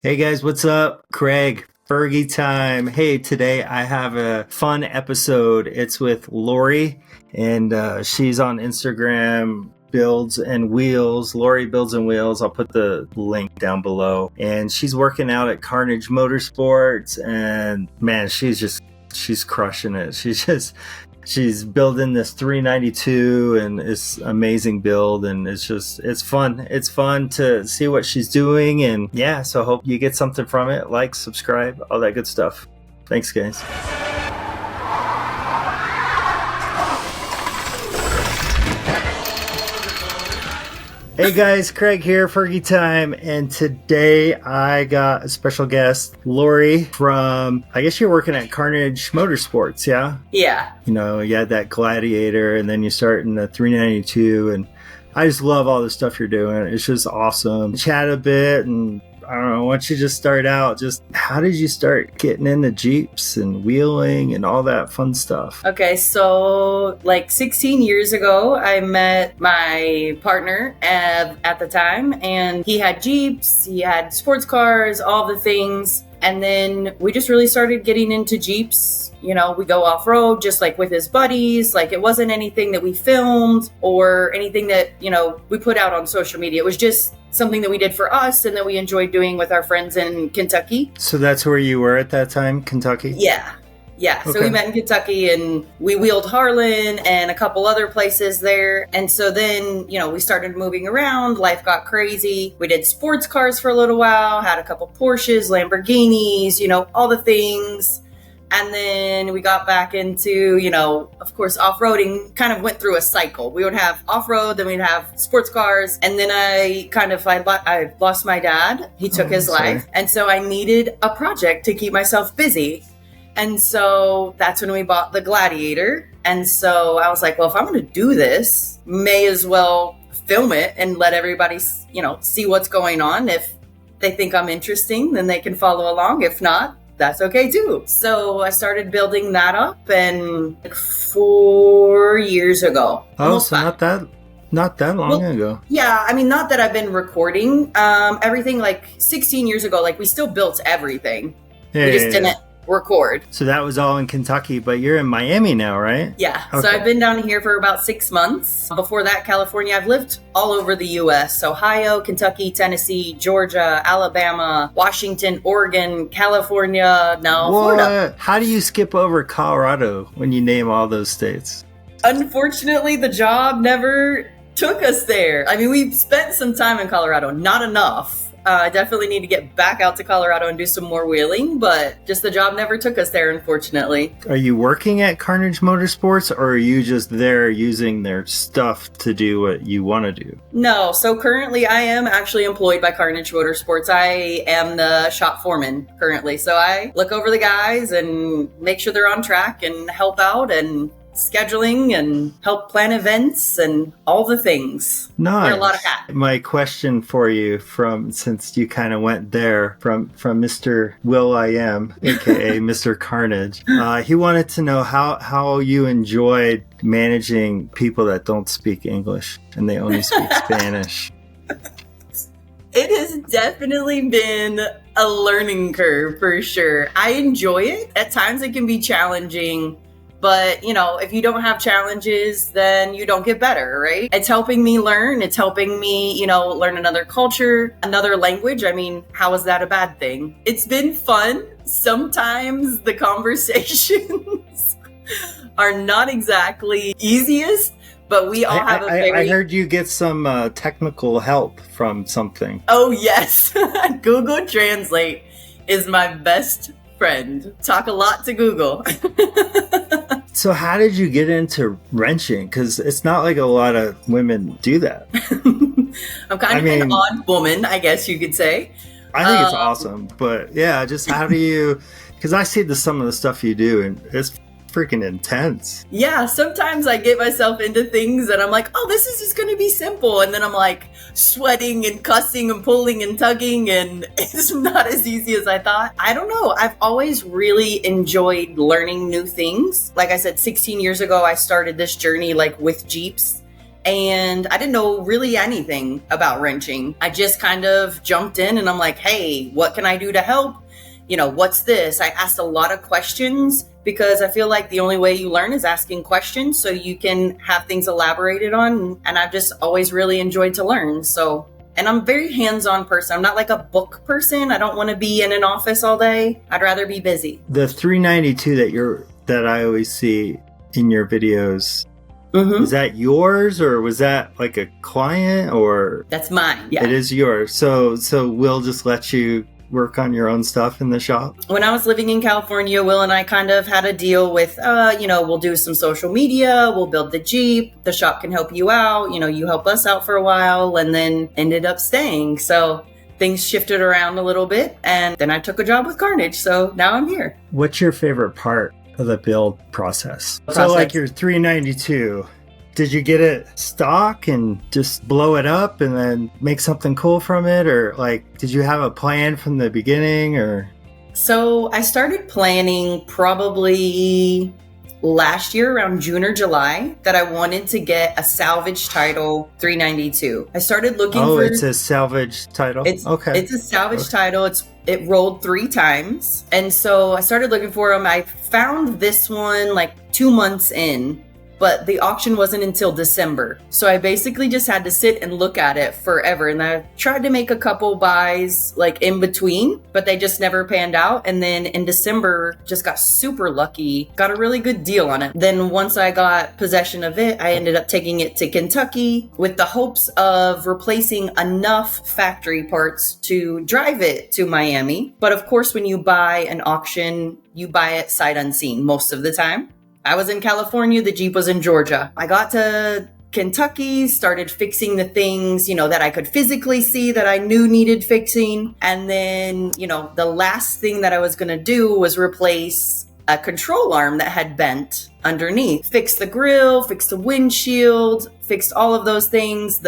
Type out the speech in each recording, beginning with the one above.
Hey guys, what's up? Craig, Fergie Time. Hey, today I have a fun episode. It's with Lorie, and she's on Instagram, Builds and Wheels. Lorie Builds and Wheels. I'll put the link down below. And she's working out at Karnage Motorsports, and man, she's crushing it. She's building this 392 and it's amazing build, and it's fun. It's fun to see what she's doing, and yeah, so I hope you get something from it. Like, subscribe, all that good stuff. Thanks, guys. Hey guys, Craig here, Fergie Time, and today I got a special guest, Lorie from, I guess you're working at Karnage Motorsports, yeah? Yeah. You know, you had that Gladiator, and then you start in the 392, and I just love all the stuff you're doing. It's just awesome. Chat a bit, and I don't know, why don't you just start out, just how did you start getting into Jeeps and wheeling and all that fun stuff? Okay, so like 16 years ago, I met my partner at the time, and he had Jeeps, he had sports cars, all the things. And then we just really started getting into Jeeps. You know, we go off-road just like with his buddies. Like, it wasn't anything that we filmed or anything that, you know, we put out on social media. It was just something that we did for us and that we enjoyed doing with our friends in Kentucky. So that's where you were at that time, Kentucky? Yeah. Okay. So we met in Kentucky, and we wheeled Harlan and a couple other places there. And so then, you know, we started moving around. Life got crazy. We did sports cars for a little while, had a couple Porsches, Lamborghinis, you know, all the things. And then we got back into, you know, of course, off-roading. Kind of went through a cycle. We would have off-road, then we'd have sports cars. And then I lost my dad. He took his life. And so I needed a project to keep myself busy. And so that's when we bought the Gladiator. And so I was like, well, if I'm going to do this, may as well film it and let everybody, you know, see what's going on. If they think I'm interesting, then they can follow along. If not, that's okay too. So I started building that up, and like 4 years ago. Oh, so not that long ago. Yeah, I mean, not that I've been recording everything. Like 16 years ago, like we still built everything. We just didn't record. So that was all in Kentucky, but you're in Miami now, right? Yeah. Okay. So I've been down here for about 6 months. Before that, California. I've lived all over the U.S. Ohio, Kentucky, Tennessee, Georgia, Alabama, Washington, Oregon, California, now Florida. How do you skip over Colorado when you name all those states? Unfortunately, the job never took us there. I mean, we've spent some time in Colorado, not enough. I definitely need to get back out to Colorado and do some more wheeling, but just the job never took us there, unfortunately. Are you working at Karnage Motorsports, or are you just there using their stuff to do what you want to do? No, so currently I am actually employed by Karnage Motorsports. I am the shop foreman currently. So I look over the guys and make sure they're on track and help out and scheduling and help plan events and all the things. Nice. Wear a lot of hats. My question for you, since you kind of went there from Mr. Will I Am, aka Mr. Carnage, he wanted to know how you enjoyed managing people that don't speak English and they only speak Spanish. It has definitely been a learning curve for sure. I enjoy it. At times it can be challenging. But, you know, if you don't have challenges, then you don't get better, right? It's helping me learn. It's helping me, you know, learn another culture, another language. I mean, how is that a bad thing? It's been fun. Sometimes the conversations are not exactly easiest, but we all have I heard you get some technical help from something. Oh, yes. Google Translate is my best friend. Talk a lot to Google. So how did you get into wrenching? Because it's not like a lot of women do that. I'm kind of an odd woman, I guess you could say. I think it's awesome. But yeah, just how do you... Because I see some of the stuff you do, and it's freaking intense. Yeah, sometimes I get myself into things and I'm like, oh, this is just going to be simple. And then I'm like sweating and cussing and pulling and tugging, and it's not as easy as I thought. I don't know. I've always really enjoyed learning new things. Like I said, 16 years ago, I started this journey like with Jeeps. and I didn't know really anything about wrenching. I just kind of jumped in and I'm like, hey, what can I do to help? What's this? I asked a lot of questions because I feel like the only way you learn is asking questions so you can have things elaborated on. And I've just always really enjoyed to learn. And I'm a very hands-on person. I'm not like a book person. I don't want to be in an office all day. I'd rather be busy. The 392 that I always see in your videos, is that yours or was that like a client or? That's mine. Yeah. It is yours. So we'll just let you work on your own stuff in the shop? When I was living in California, Will and I kind of had a deal with, we'll do some social media, we'll build the Jeep, the shop can help you out, you help us out for a while, and then ended up staying. So things shifted around a little bit, and then I took a job with Karnage, so now I'm here. What's your favorite part of the build process? So like your 392, did you get it stock and just blow it up and then make something cool from it? Or like, did you have a plan from the beginning or? So I started planning probably last year around June or July that I wanted to get a salvage title 392. I started looking for... Oh, it's a salvage title? Okay. It's a salvage title. It rolled 3 times. And so I started looking for them. I found this one like 2 months in, but the auction wasn't until December. So I basically just had to sit and look at it forever. And I tried to make a couple buys like in between, but they just never panned out. And then in December, just got super lucky, got a really good deal on it. Then once I got possession of it, I ended up taking it to Kentucky with the hopes of replacing enough factory parts to drive it to Miami. But of course, when you buy an auction, you buy it sight unseen most of the time. I was in California, the Jeep was in Georgia. I got to Kentucky, started fixing the things, that I could physically see that I knew needed fixing. And then, the last thing that I was going to do was replace a control arm that had bent underneath. Fixed the grill, fixed the windshield, fixed all of those things,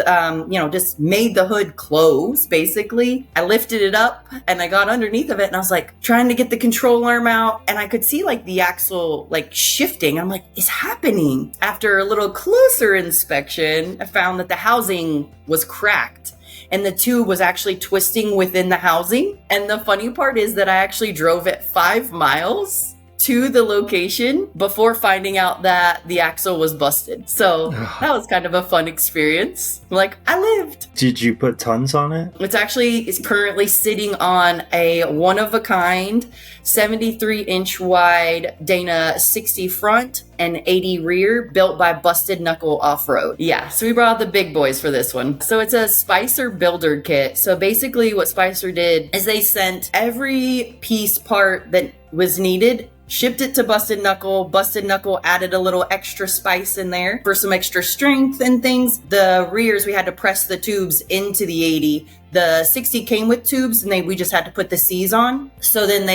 just made the hood close, basically. I lifted it up and I got underneath of it and I was like trying to get the control arm out and I could see like the axle like shifting. I'm like, it's happening. After a little closer inspection, I found that the housing was cracked and the tube was actually twisting within the housing. And the funny part is that I actually drove it 5 miles to the location before finding out that the axle was busted. So that was kind of a fun experience. Like, I lived. Did you put tons on it? It's currently sitting on a one-of-a-kind 73-inch wide Dana 60 front and 80 rear built by Busted Knuckle Offroad. Yeah, so we brought out the big boys for this one. So it's a Spicer builder kit. So basically what Spicer did is they sent every piece part that was needed, shipped it to Busted Knuckle. Busted Knuckle added a little extra spice in there for some extra strength and things. The rears, we had to press the tubes into the 80. The 60 came with tubes and we just had to put the C's on. So then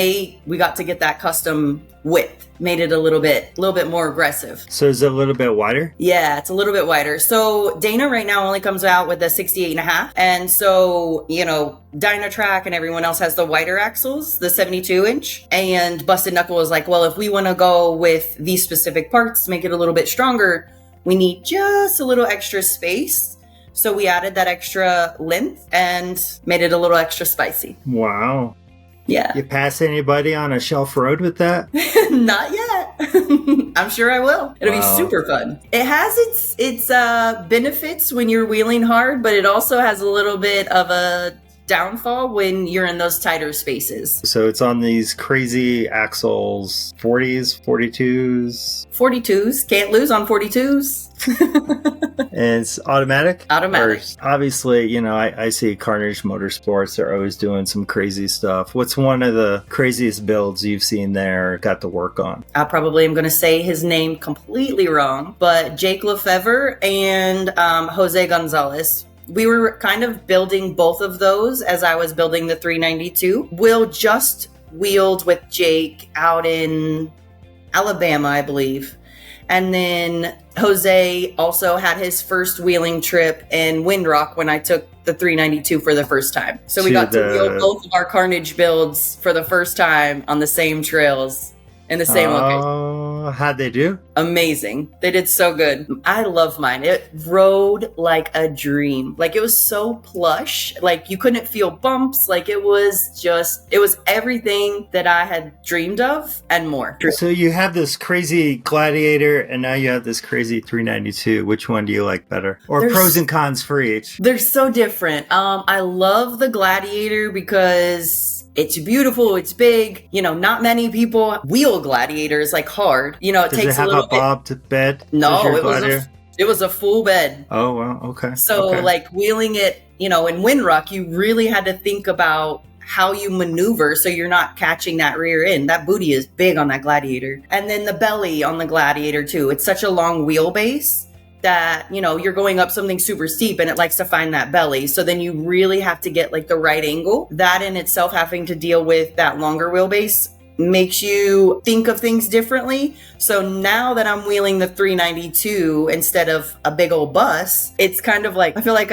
we got to get that custom width, made it a little bit more aggressive. So is it a little bit wider? Yeah, it's a little bit wider. So Dana right now only comes out with a 68.5. And so, Dynatrack and everyone else has the wider axles, the 72-inch. And Busted Knuckle is like, well, if we want to go with these specific parts, make it a little bit stronger, we need just a little extra space. So we added that extra length and made it a little extra spicy. Wow. Yeah. You pass anybody on a shelf road with that? Not yet. I'm sure I will. It'll be super fun. It has its benefits when you're wheeling hard, but it also has a little bit of a downfall when you're in those tighter spaces. So it's on these crazy axles, 40s, 42s. 42s. Can't lose on 42s. And it's automatic? Automatic. Obviously, I see Karnage Motorsports. They're always doing some crazy stuff. What's one of the craziest builds you've seen there, got to work on? I probably am going to say his name completely wrong, but Jake Lefevre and Jose Gonzalez. We were kind of building both of those as I was building the 392. Will just wheeled with Jake out in Alabama, I believe. And then Jose also had his first wheeling trip in Windrock when I took the 392 for the first time. So we got to wheel both of our Karnage builds for the first time on the same trails in the same location. Oh, how'd they do? Amazing. They did so good. I love mine. It rode like a dream. Like, it was so plush. Like, you couldn't feel bumps. Like, it was everything that I had dreamed of and more. So you have this crazy Gladiator and now you have this crazy 392. Which one do you like better? Or pros and cons for each? They're so different. I love the Gladiator because it's beautiful, it's big. You know, not many people wheel Gladiators like hard. You know, it takes a little bit. Does it have a bobbed bed? No, it was a full bed. Oh, wow, okay. So, like, wheeling it, you know, in Windruck, you really had to think about how you maneuver so you're not catching that rear end. That booty is big on that Gladiator. And then the belly on the Gladiator, too. It's such a long wheelbase that, you know, you're going up something super steep and it likes to find that belly. So then you really have to get like the right angle. That in itself, having to deal with that longer wheelbase, makes you think of things differently. So now that I'm wheeling the 392 instead of a big old bus, it's kind of like, I feel like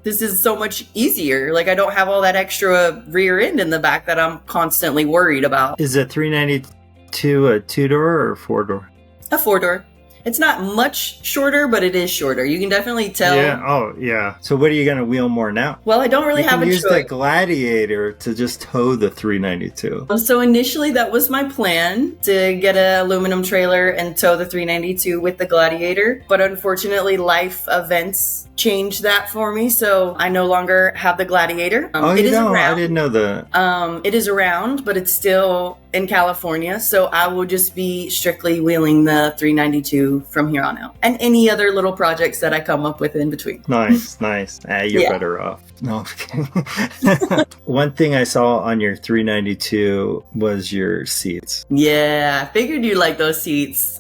this is so much easier. Like, I don't have all that extra rear end in the back that I'm constantly worried about. Is a 392 a 2-door or a 4-door? A 4-door. It's not much shorter, but it is shorter. You can definitely tell. Yeah. Oh, yeah. So what are you going to wheel more now? Well, I don't really have a choice. Use the Gladiator to just tow the 392. So initially that was my plan, to get an aluminum trailer and tow the 392 with the Gladiator. But unfortunately, life events changed that for me. So I no longer have the Gladiator. I didn't know that. It is around, but it's still in California. So I will just be strictly wheeling the 392 from here on out, and any other little projects that I come up with in between. Nice. You're better off. No, I'm kidding. One thing I saw on your 392 was your seats. Yeah, I figured you like those seats.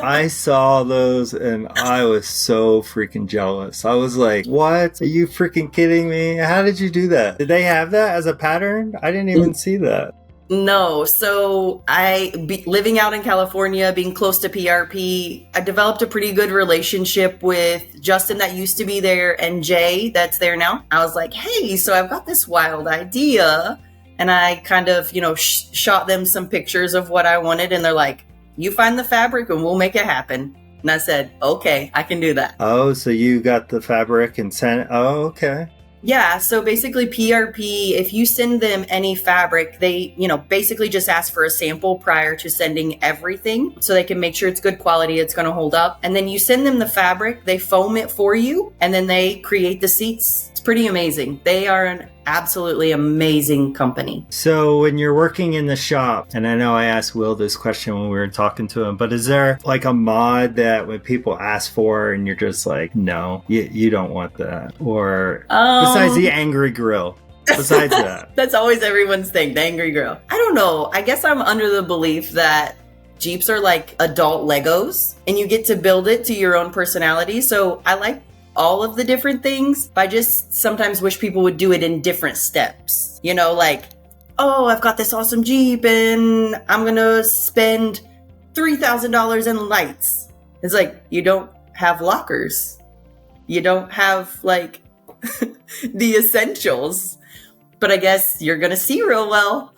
I saw those and I was so freaking jealous. I was like, what? Are you freaking kidding me? How did you do that? Did they have that as a pattern? I didn't even see that. No. So living out in California, being close to PRP, I developed a pretty good relationship with Justin that used to be there and Jay that's there now. I was like, hey, so I've got this wild idea. And I kind of, you know, shot them some pictures of what I wanted. And they're like, you find the fabric and we'll make it happen. And I said, okay, I can do that. Oh, so you got the fabric and sent it? Oh, okay. Yeah, so basically PRP, if you send them any fabric, they, you know, basically just ask for a sample prior to sending everything so they can make sure it's good quality, it's going to hold up. And then you send them the fabric, they foam it for you, and then they create the seats. It's pretty amazing. They are an absolutely amazing company. So when you're working in the shop, and I know I asked Will this question when we were talking to him, but is there like a mod that when people ask for and you're just like, no, you don't want that? Or besides the angry grill? Besides that. That's always everyone's thing, the angry grill. I don't know. I guess I'm under the belief that Jeeps are like adult Legos and you get to build it to your own personality. So I like all of the different things, but I just sometimes wish people would do it in different steps. You know, like, oh, I've got this awesome Jeep and I'm gonna spend $3,000 in lights. It's like, you don't have lockers. You don't have like the essentials, but I guess you're gonna see real well.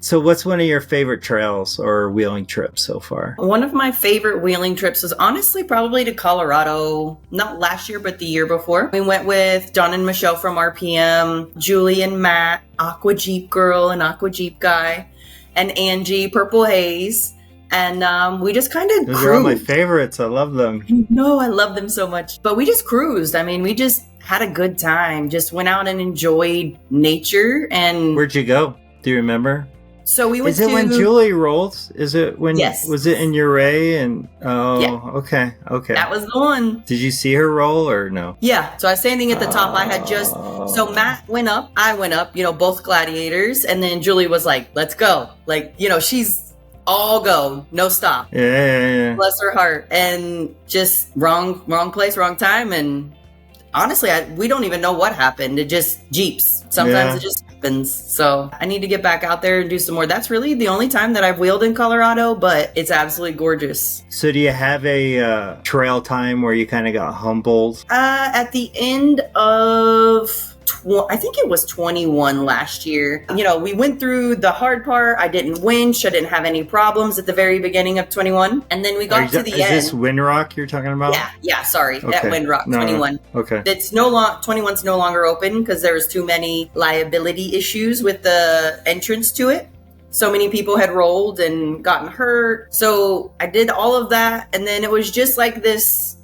So what's one of your favorite trails or wheeling trips so far? One of my favorite wheeling trips was honestly probably to Colorado, not last year, but the year before. We went with Don and Michelle from RPM, Julie and Matt, Aqua Jeep Girl and Aqua Jeep Guy, and Angie, Purple Haze. And we just kind of cruised. Those are all my favorites. I love them. No, I love them so much. But we just cruised. I mean, we just had a good time. Just went out and enjoyed nature. And where'd you go? Do you remember? So we went to... Is it when Julie rolls? Is it when... Yes. Was it in Uray? And... Oh, yeah. Okay. That was the one. Did you see her roll or no? Yeah. So I was standing at the top. I had just... So Matt went up. I went up. You know, both Gladiators. And then Julie was like, let's go. Like, you know, she's... all go, no stop. Yeah. Bless her heart. And just wrong place, wrong time. And honestly, we don't even know what happened. It just Jeeps. Sometimes it just happens. So I need to get back out there and do some more. That's really the only time that I've wheeled in Colorado, but it's absolutely gorgeous. So do you have a trail time where you kind of got humbled? At the end of I think it was 21 last year. You know, we went through the hard part. I didn't winch. I didn't have any problems at the very beginning of 21. And then we got to the end. Is this Windrock you're talking about? Yeah, sorry. Okay. At Windrock, 21. Okay. It's 21's no longer open because there was too many liability issues with the entrance to it. So many people had rolled and gotten hurt. So I did all of that. And then it was just like this,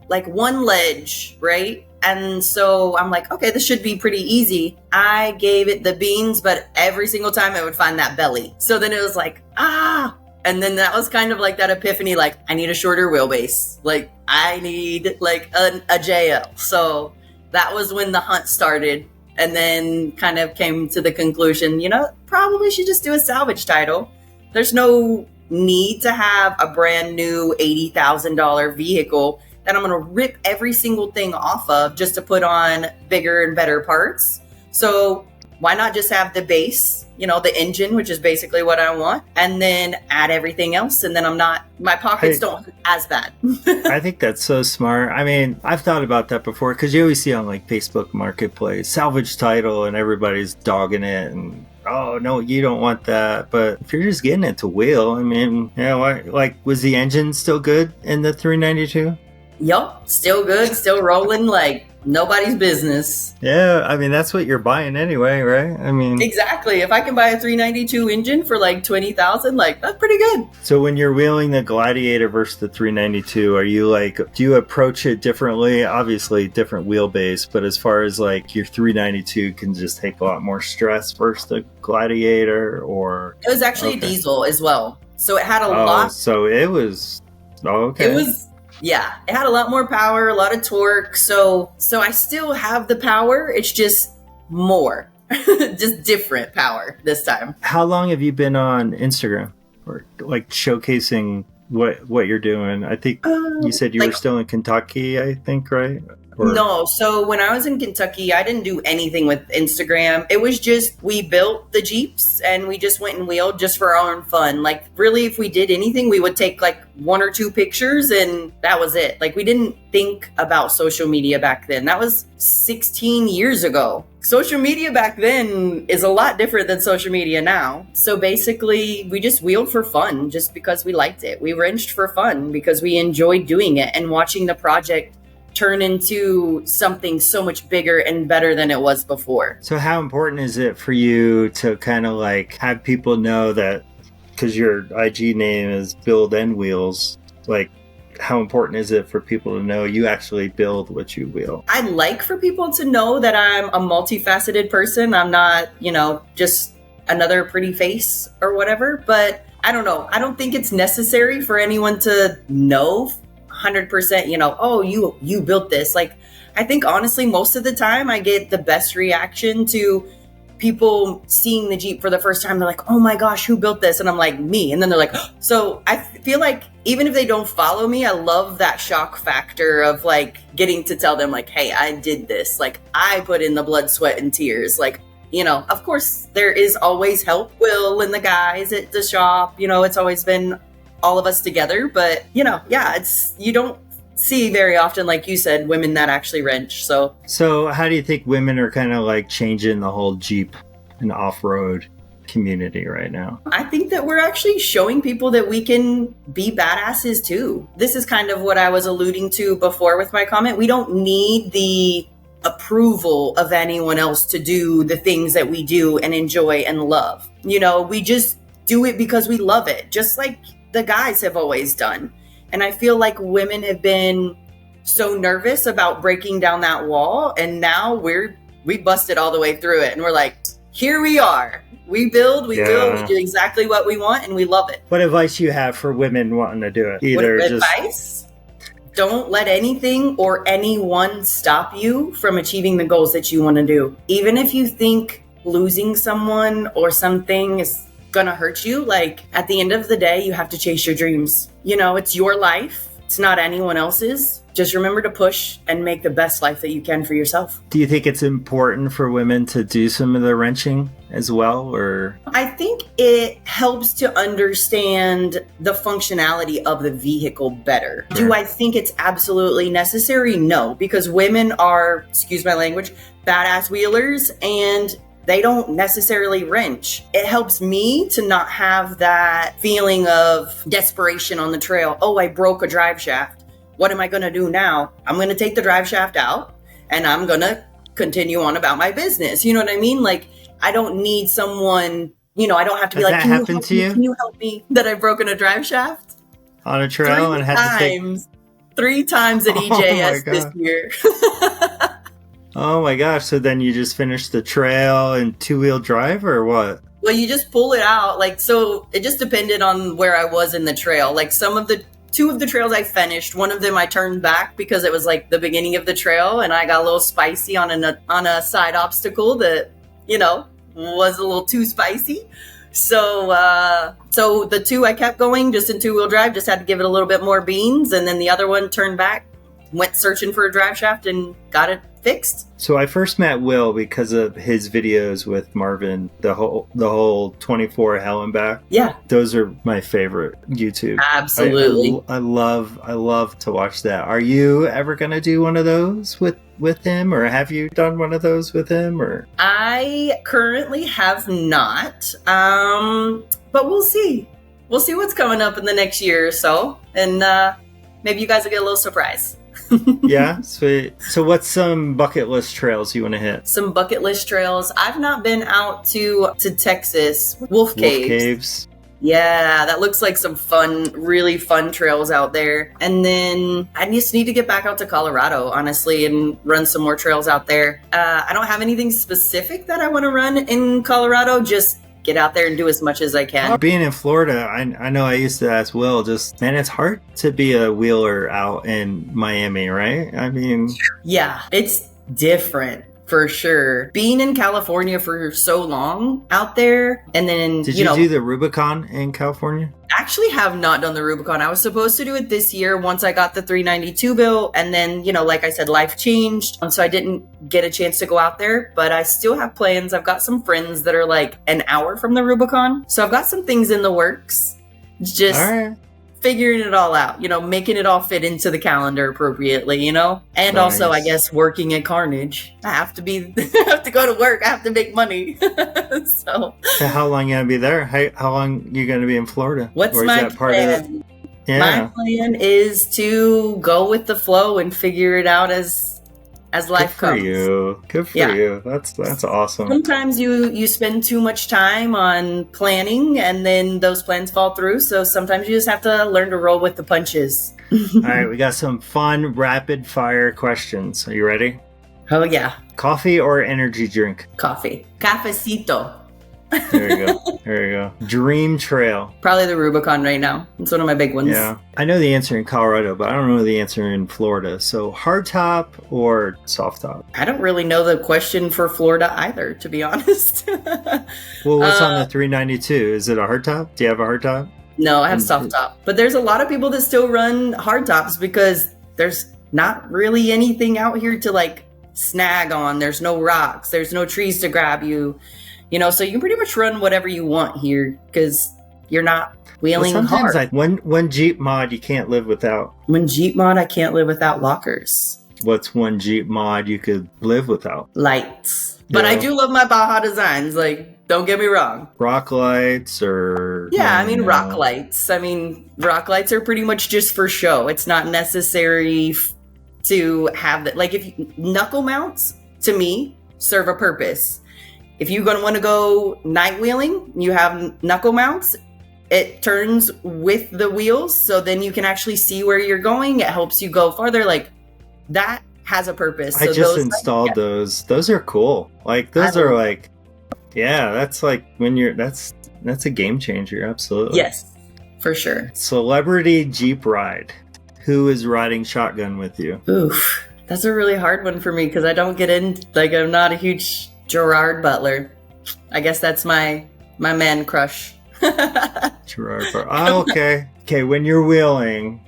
like one ledge, right? And so I'm like, okay, this should be pretty easy. I gave it the beans, but every single time I would find that belly. So then it was like, and then that was kind of like that epiphany, like, I need a shorter wheelbase. Like, I need like a JL. So that was when the hunt started. And then kind of came to the conclusion, you know, probably should just do a salvage title. There's no need to have a brand new $80,000 vehicle that I'm going to rip every single thing off of just to put on bigger and better parts. So why not just have the base, you know, the engine, which is basically what I want, and then add everything else. And then my pockets don't hurt as bad. I think that's so smart. I mean, I've thought about that before because you always see on like Facebook Marketplace, salvage title, and everybody's dogging it. And oh, no, you don't want that. But if you're just getting it to wheel, I mean, you know, like, was the engine still good in the 392? Yup, still good, still rolling like nobody's business. Yeah, I mean, that's what you're buying anyway, right? I mean, exactly. If I can buy a 392 engine for like 20,000, like that's pretty good. So when you're wheeling the Gladiator versus the 392, are you like, do you approach it differently? Obviously, different wheelbase, but as far as like your 392 can just take a lot more stress versus the Gladiator, or it was actually a diesel as well, so it had a lot. So it was okay. It was. Yeah, it had a lot more power, a lot of torque. So I still have the power. It's just more, just different power this time. How long have you been on Instagram or like showcasing what you're doing? I think you said you were still in Kentucky, I think, right? No, so when I was in Kentucky, I didn't do anything with Instagram. It was just, we built the Jeeps and we just went and wheeled just for our own fun. Like really, if we did anything, we would take like 1 or 2 pictures and that was it. Like we didn't think about social media back then. That was 16 years ago. Social media back then is a lot different than social media now. So basically, we just wheeled for fun just because we liked it. We wrenched for fun because we enjoyed doing it and watching the project turn into something so much bigger and better than it was before. So how important is it for you to kind of like have people know that, because your IG name is Build and Wheels, like how important is it for people to know you actually build what you wheel? I'd like for people to know that I'm a multifaceted person. I'm not, you know, just another pretty face or whatever, but I don't know. I don't think it's necessary for anyone to know 100%, you know, oh, you built this. Like, I think honestly, most of the time I get the best reaction to people seeing the Jeep for the first time. They're like, oh my gosh, who built this? And I'm like, me. And then they're like, so I feel like even if they don't follow me, I love that shock factor of like getting to tell them like, hey, I did this. Like I put in the blood, sweat and tears. Like, you know, of course there is always help. Will and the guys at the shop, you know, it's always been all of us together, but you know, yeah, it's, you don't see very often, like you said, women that actually wrench. So how do you think women are kind of like changing the whole Jeep and off-road community right now? I think that we're actually showing people that we can be badasses too. This is kind of what I was alluding to before with my comment. We don't need the approval of anyone else to do the things that we do and enjoy and love. You know, we just do it because we love it, just like the guys have always done. And I feel like women have been so nervous about breaking down that wall, and now we busted all the way through it, and we're like, here we are. We build, we do exactly what we want, and we love it. What advice you have for women wanting to do it? Advice? Don't let anything or anyone stop you from achieving the goals that you want to do. Even if you think losing someone or something is gonna hurt you, like at the end of the day, you have to chase your dreams. You know, it's your life. It's not anyone else's. Just remember to push and make the best life that you can for yourself. Do you think it's important for women to do some of the wrenching as well, or? I think it helps to understand the functionality of the vehicle better. Sure. Do I think it's absolutely necessary? No, because women are, excuse my language, badass wheelers, and they don't necessarily wrench. It helps me to not have that feeling of desperation on the trail. Oh, I broke a drive shaft. What am I going to do now? I'm going to take the drive shaft out and I'm going to continue on about my business. You know what I mean? Like, I don't need someone, I don't have to be like, can you help me that I've broken a drive shaft? On a trail and had to take... 3 times at EJS this year. Oh my gosh. So then you just finished the trail in 2-wheel drive or what? Well, you just pull it out. Like, so it just depended on where I was in the trail. Like 2 of the trails I finished, one of them I turned back because it was like the beginning of the trail and I got a little spicy on a side obstacle that, was a little too spicy. So the 2 I kept going just in 2-wheel drive, just had to give it a little bit more beans. And then the other one turned back, went searching for a drive shaft and got it fixed. So I first met Will because of his videos with Marvin, the whole 24 hell and back. Yeah. Those are my favorite YouTube. Absolutely. I love to watch that. Are you ever going to do one of those with him, or have you done one of those with him? Or I currently have not. But we'll see. We'll see what's coming up in the next year or so. And maybe you guys will get a little surprise. Yeah, sweet. So what's some bucket list trails you want to hit? Some bucket list trails. I've not been out to Texas. Wolf Caves. Yeah, that looks like some fun, really fun trails out there. And then I just need to get back out to Colorado, honestly, and run some more trails out there. I don't have anything specific that I want to run in Colorado, just get out there and do as much as I can. Being in Florida, I know I used to ask Will, man, it's hard to be a wheeler out in Miami, right? I mean... Yeah, it's different. For sure. Being in California for so long out there, and then, Did you do the Rubicon in California? Actually have not done the Rubicon. I was supposed to do it this year once I got the 392 built, and then, like I said, life changed, so I didn't get a chance to go out there, but I still have plans. I've got some friends that are like an hour from the Rubicon, so I've got some things in the works. Just... All right. Figuring it all out, making it all fit into the calendar appropriately, and nice. Also, I guess, working at Karnage. I have to go to work. I have to make money. So how long you gonna be there? How long you gonna be in Florida? What's my plan? Yeah. My plan is to go with the flow and figure it out as life comes. Good for you. That's awesome. Sometimes you spend too much time on planning and then those plans fall through. So sometimes you just have to learn to roll with the punches. All right, we got some fun rapid fire questions. Are you ready? Oh yeah. Coffee or energy drink? Coffee. Cafecito. There you go. Dream trail. Probably the Rubicon right now. It's one of my big ones. Yeah. I know the answer in Colorado, but I don't know the answer in Florida. So hard top or soft top? I don't really know the question for Florida either, to be honest. Well, what's on the 392? Is it a hard top? Do you have a hard top? No, I have soft top. But there's a lot of people that still run hard tops because there's not really anything out here to like snag on. There's no rocks. There's no trees to grab you. So you can pretty much run whatever you want here because you're not wheeling hard. One Jeep mod you can't live without. One Jeep mod I can't live without lockers. What's one Jeep mod you could live without? Lights. But I do love my Baja designs. Like, don't get me wrong. Rock lights or... Yeah, rock lights. Rock lights are pretty much just for show. It's not necessary to have that. Like, knuckle mounts, to me, serve a purpose. If you're going to want to go night wheeling, you have knuckle mounts. It turns with the wheels, so then you can actually see where you're going. It helps you go farther. Like, that has a purpose. I just installed those. Those are cool. Like, those are like, yeah, that's like when that's a game changer. Absolutely. Yes, for sure. Celebrity Jeep ride. Who is riding shotgun with you? Oof. That's a really hard one for me because I don't get in, I'm not a huge... Gerard Butler. I guess that's my man crush. Gerard Butler. Oh, okay. Okay, when you're wheeling,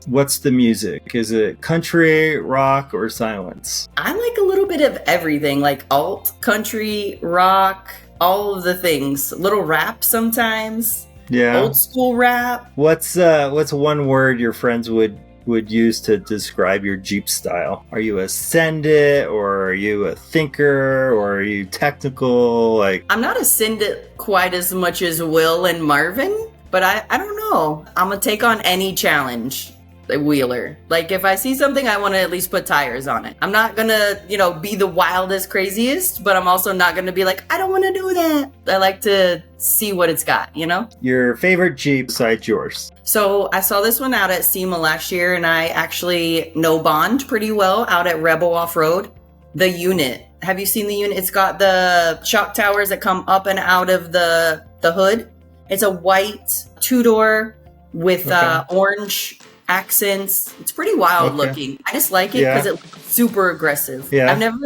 what's the music? Is it country, rock, or silence? I like a little bit of everything, like alt, country, rock, all of the things. Little rap sometimes. Yeah. Old school rap. What's one word your friends would would use to describe your Jeep style? Are you a send it, or are you a thinker, or are you technical? Like, I'm not a send it quite as much as Will and Marvin, but I don't know. I'm gonna take on any challenge. The wheeler. Like if I see something, I want to at least put tires on it. I'm not gonna, be the wildest, craziest, but I'm also not gonna be like, I don't want to do that. I like to see what it's got, Your favorite Jeep besides yours? So I saw this one out at SEMA last year, and I actually know Bond pretty well out at Rebel Off-Road. The unit. Have you seen the unit? It's got the shock towers that come up and out of the hood. It's a white two-door with orange accents. It's pretty wild looking. I just like it because it looks super aggressive. I've never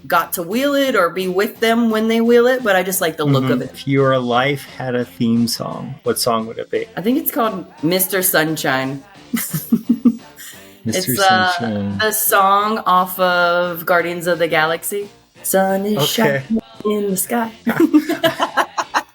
got to wheel it or be with them when they wheel it, but I just like the look of it. If your life had a theme song, what song would it be? I think it's called Mr. Sunshine. It's Sunshine. a song off of Guardians of the Galaxy. Sun is shining in the sky.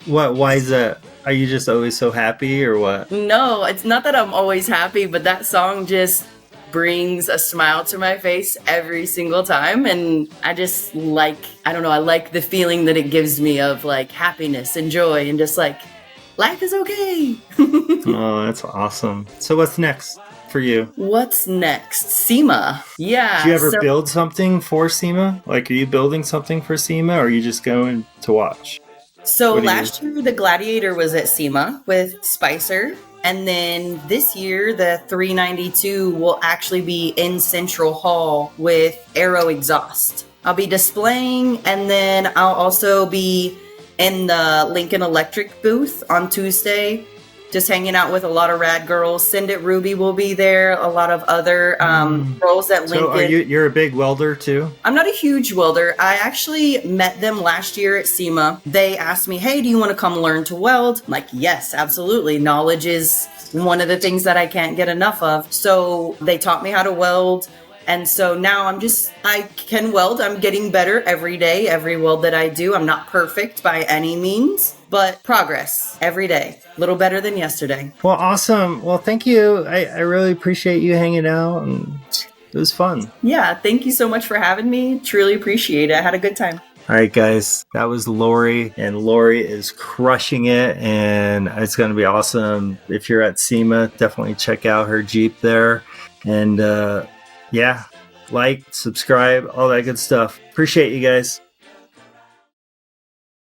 Why is that? Are you just always so happy or what? No, it's not that I'm always happy, but that song just brings a smile to my face every single time. And I just I like the feeling that it gives me of happiness and joy and just life is okay. Oh, that's awesome. So what's next for you? What's next? SEMA. Yeah. Do you ever build something for SEMA? Are you building something for SEMA or are you just going to watch? So last year, the Gladiator was at SEMA with Spicer. And then this year, the 392 will actually be in Central Hall with Aero Exhaust. I'll be displaying, and then I'll also be in the Lincoln Electric booth on Tuesday, just hanging out with a lot of rad girls. Send It Ruby will be there. A lot of other girls at Lincoln. So you're a big welder too? I'm not a huge welder. I actually met them last year at SEMA. They asked me, hey, do you want to come learn to weld? I'm like, yes, absolutely. Knowledge is one of the things that I can't get enough of. So they taught me how to weld. And so now I can weld. I'm getting better every day, every weld that I do. I'm not perfect by any means, but progress every day. A little better than yesterday. Well, awesome. Well, thank you. I really appreciate you hanging out, and it was fun. Yeah, thank you so much for having me. Truly appreciate it. I had a good time. All right, guys, that was Lorie, and Lorie is crushing it, and it's going to be awesome. If you're at SEMA, definitely check out her Jeep there. And, subscribe, all that good stuff. Appreciate you guys.